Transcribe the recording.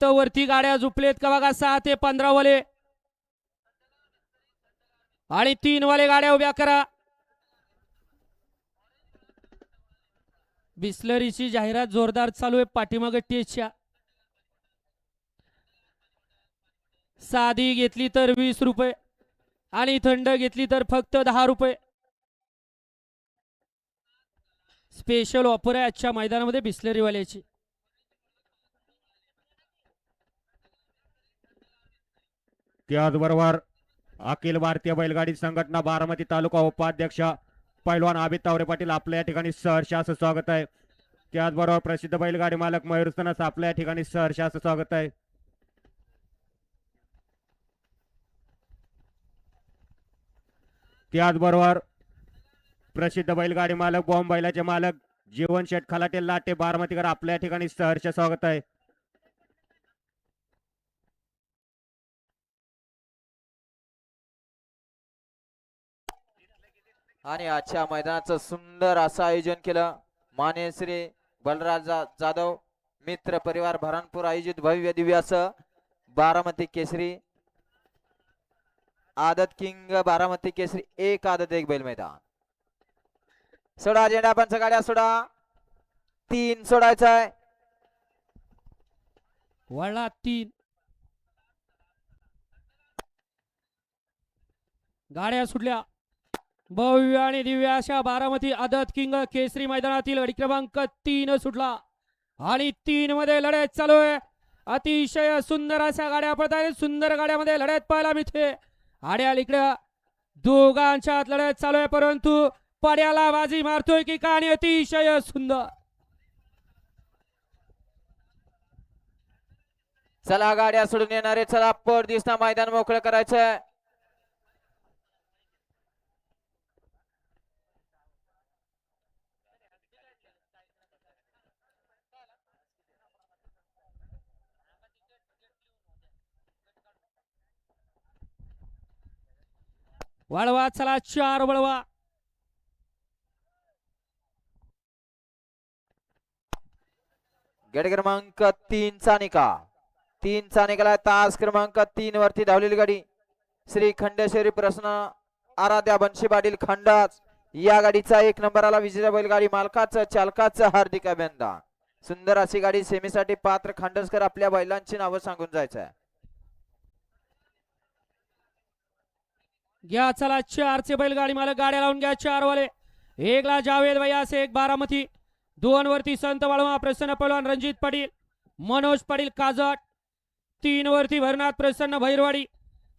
फक्त वरती गाड्या झुपलेत का बघा 6 ते 15 वाले आणि 3 वाले गाड्या उभ्या करा. बिस्लरीची जाहिरात जोरदार चालू आहे पाठीमागे टेजच्या. साधी घेतली तर 20 रुपये आणि थंड घेतली तर फक्त 10 रुपये. स्पेशल ऑफर आहे आजच्या मैदानामध्ये बिस्लरीवाल्याची. त्याचबरोबर अखिल भारतीय बैलगाडी संघटना बारामती तालुका उपाध्यक्ष पैलवान आबिद तावरे पाटील आपल्या या ठिकाणी सहर्ष असं स्वागत आहे. त्याचबरोबर प्रसिद्ध बैलगाडी मालक मयूर सनस आपल्या या ठिकाणी सहर्ष असं स्वागत आहे. त्याचबरोबर प्रसिद्ध बैलगाडी मालक बॉम्ब बैलाचे मालक जीवन शेठ खलाटे लाटे बारामतीकर आपल्या या ठिकाणी सहर्ष स्वागत आहे. आणि आजच्या मैदानाचं सुंदर असं आयोजन केलं मान्य श्री बलराज जाधव मित्र परिवार भरणपूर आयोजित भव्य दिव्य असं बारामती केसरी आदत किंग बारामती केसरी एक आदत एक बैल मैदान. सोडा झेंडा पंच गाड्या सोडा 3 सोडायचा आहे. वळला 3 गाड्या सुटल्या. भव्य आणि दिव्य अशा बारामती आदत किंग केसरी मैदानातील गाडी क्रमांक 3 सुटला आणि 3 मध्ये लढत चालू आहे. अतिशय सुंदर अशा गाड्या पडत आहेत. सुंदर गाड्यामध्ये लढत पाहायला मिळते. आड्या इकडे दोघांच्यात लढत चालू आहे परंतु पड्याला बाजी मारतोय की काय आणि अतिशय सुंदर. चला गाड्या सोडून येणारे चला पड दिसता मैदान मोकळं करायचं. वळवा चला 4 वळवा. गट क्रमांक 3 चा निकाल 3 चा निकाल तास क्रमांक 3 वरती धावलेली गाडी श्री खंडेश्वरी प्रश्न आराध्या बंशी पाटील खंडाच या गाडीचा 1 नंबरला विजेता बैलगाडी मालकाचं चालकाचं हार्दिक अभिनंदन. सुंदर अशी गाडी सेमीसाठी पात्र खंडसकर आपल्या बैलांची नावं सांगून जायचं आहे. घ्या चला 4 चे बैलगाडी मालक गाड्या लावून घ्या. 4 वाले 1 ला जावेद भैयास 1 बारामती 2 वरती संत बाळवा प्रसन्न पहलवान रणजित पाटील मनोज पाटील काजट 3 वरती भरनाथ प्रसन्न भैरवाडी